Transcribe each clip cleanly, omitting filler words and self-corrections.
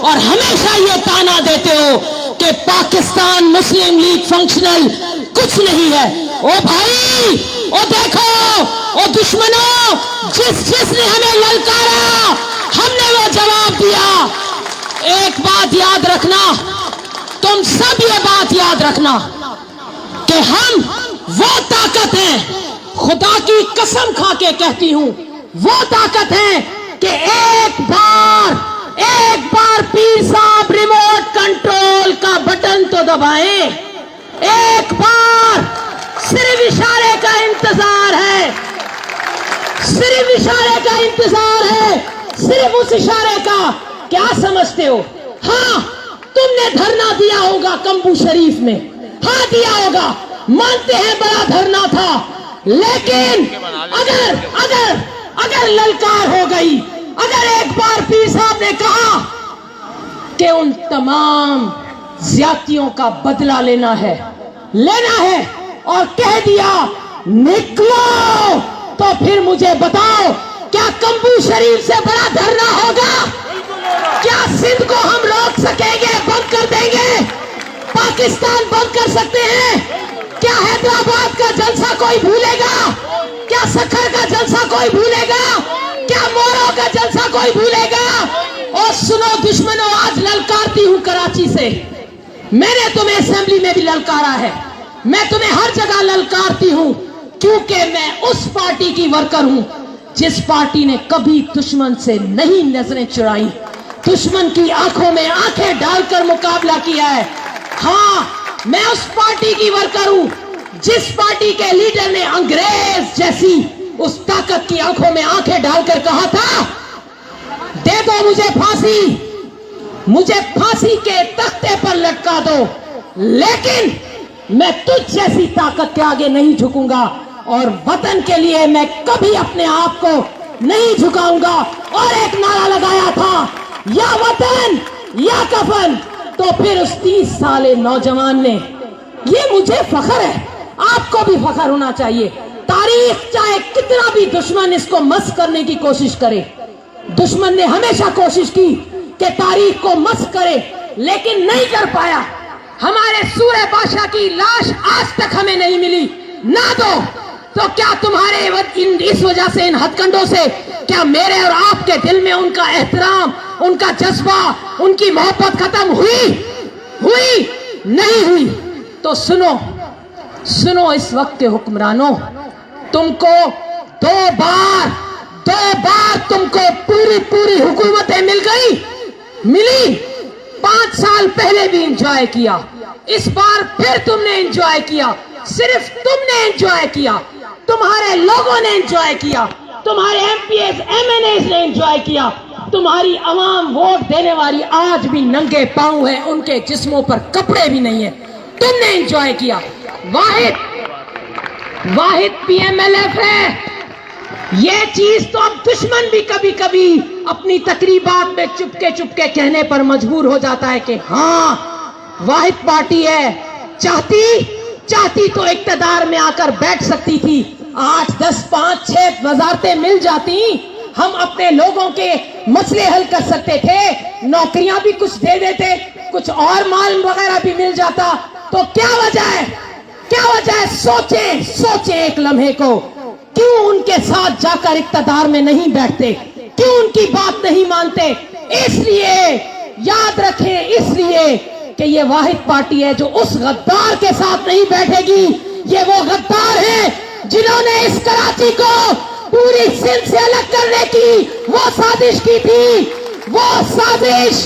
اور ہمیشہ یہ تانا دیتے ہو کہ پاکستان مسلم لیگ فنکشنل کچھ نہیں ہے. او بھائی، او دیکھو، او دشمنوں، جس نے ہمیں للکارا ہم نے وہ جواب دیا. ایک بات یاد رکھنا، تم سب یہ بات یاد رکھنا کہ ہم وہ طاقت ہیں، خدا کی قسم کھا کے کہتی ہوں، وہ طاقت ہے کہ ایک بار پیر صاحب ریموٹ کنٹرول کا بٹن تو دبائیں. ایک بار صرف اشارے کا انتظار ہے، صرف اشارے کا انتظار ہے، صرف اس اشارے کا. کیا سمجھتے ہو؟ ہاں تم نے دھرنا دیا ہوگا کمبو شریف میں، ہاں دیا ہوگا، مانتے ہیں بڑا دھرنا تھا، لیکن اگر للکار ہو گئی، اگر ایک بار پیر صاحب نے کہا کہ ان تمام زیادتیوں کا بدلہ لینا ہے اور کہہ دیا نکلو، تو پھر مجھے بتاؤ کیا کمبو شریف سے بڑا دھرنا ہوگا؟ کیا سندھ کو ہم روک سکیں گے؟ بند کر دیں گے؟ پاکستان بند کر سکتے ہیں؟ کیا حیدرآباد کا جلسہ کوئی بھولے گا؟ کیا سکھر کا جلسہ کوئی بھولے گا؟ کیا مورو کا جلسہ کوئی بھولے گا؟ اور سنو دشمنوں، آج للکارتی ہوں کراچی سے. میں نے تمہیں اسمبلی میں بھی للکارا ہے، میں تمہیں ہر جگہ للکارتی ہوں، کیونکہ میں اس پارٹی کی ورکر ہوں جس پارٹی نے کبھی دشمن سے نہیں نظریں چرائیں، دشمن کی آنکھوں میں آنکھیں ڈال کر مقابلہ کیا ہے. ہاں میں اس پارٹی کی ورکر ہوں جس پارٹی کے لیڈر نے انگریز جیسی اس طاقت کی آنکھوں میں آنکھیں ڈال کر کہا تھا دے دو مجھے پھانسی کے تختے پر لٹکا دو، لیکن میں تجھ جیسی طاقت کے آگے نہیں جھکوں گا، اور وطن کے لیے میں کبھی اپنے آپ کو نہیں جھکاؤں گا. اور ایک نعرہ لگایا تھا، یا وطن یا کفن. تو پھر اس 30 سالے نوجوان نے، یہ مجھے فخر ہے، آپ کو بھی فخر ہونا چاہیے. تاریخ چاہے کتنا بھی دشمن اس کو مسخ کرنے کی کوشش کرے، دشمن نے ہمیشہ کوشش کی کہ تاریخ کو مسخ کرے، لیکن نہیں کر پایا. ہمارے سورہ بادشاہ کی لاش آج تک ہمیں نہیں ملی، نہ دو تو کیا تمہارے اس وجہ سے، ان ہتھ کنڈوں سے، کیا میرے اور آپ کے دل میں ان کا احترام، ان کا جذبہ، ان کی محبت ختم ہوئی؟ نہیں ہوئی. تو سنو اس وقت کے حکمرانوں، تم کو دو بار تم کو پوری حکومتیں ملی. 5 سال پہلے بھی انجوائے کیا، اس بار پھر تم نے انجوائے کیا. صرف تم نے انجوائے کیا، تمہارے لوگوں نے انجوائے کیا، تمہارے MPs MNAs نے انجوائے کیا. تمہاری عوام ووٹ دینے والی آج بھی ننگے پاؤں ہیں، ان کے جسموں پر کپڑے بھی نہیں ہیں. تم نے انجوائے کیا. واحد پی ایم ایل ایف ہے. یہ چیز تو اب دشمن بھی کبھی کبھی اپنی تقریبات میں چپکے کہنے پر مجبور ہو جاتا ہے کہ ہاں واحد پارٹی ہے. چاہتی تو اقتدار میں آ کر بیٹھ سکتی تھی، 8 10 5 6 وزارتیں مل جاتی، ہم اپنے لوگوں کے مسئلے حل کر سکتے تھے، نوکریاں بھی کچھ دے دیتے، کچھ اور مال وغیرہ بھی مل جاتا. تو کیا وجہ ہے؟ سوچیں ایک لمحے کو، کیوں ان کے ساتھ جا کر اقتدار میں نہیں بیٹھتے؟ کیوں ان کی بات نہیں مانتے؟ اس لیے یاد رکھیں، اس لیے کہ یہ واحد پارٹی ہے جو اس غدار کے ساتھ نہیں بیٹھے گی. یہ وہ غدار ہیں جنہوں نے اس کراچی کو پوری سندھ سے الگ کرنے کی وہ سازش کی تھی، وہ سازش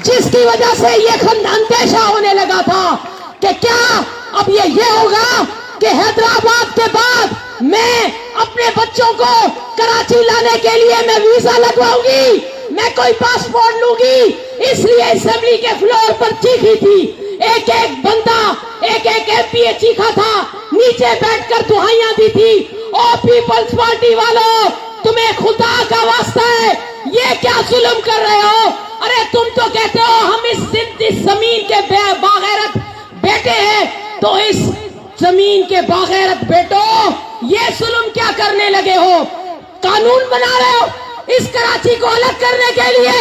جس کی وجہ سے یہ اندیشہ ہونے لگا تھا کہ کیا اب یہ ہوگا کہ حیدرآباد کے بعد میں اپنے بچوں کو کراچی لانے کے لیے میں ویزا لگواؤں گی، میں کوئی پاسپورٹ لوں گی. اس لیے اسمبلی کے فلور پر چیخی تھی، ایک بندہ ایک ایم پی اے چیخا تھا، نیچے بیٹھ کر دعائیاں دی تھی. او پیپلز پارٹی والوں، تمہیں خدا کا واسطہ ہے، یہ کیا ظلم کر رہے ہو؟ ارے تم تو کہتے ہو ہم اس زمین کے باغیرت بیٹے ہیں، تو اس زمین کے باغیرت بیٹوں یہ ظلم کیا کرنے لگے ہو؟ قانون بنا رہے ہو اس کراچی کو الگ کرنے کے لیے.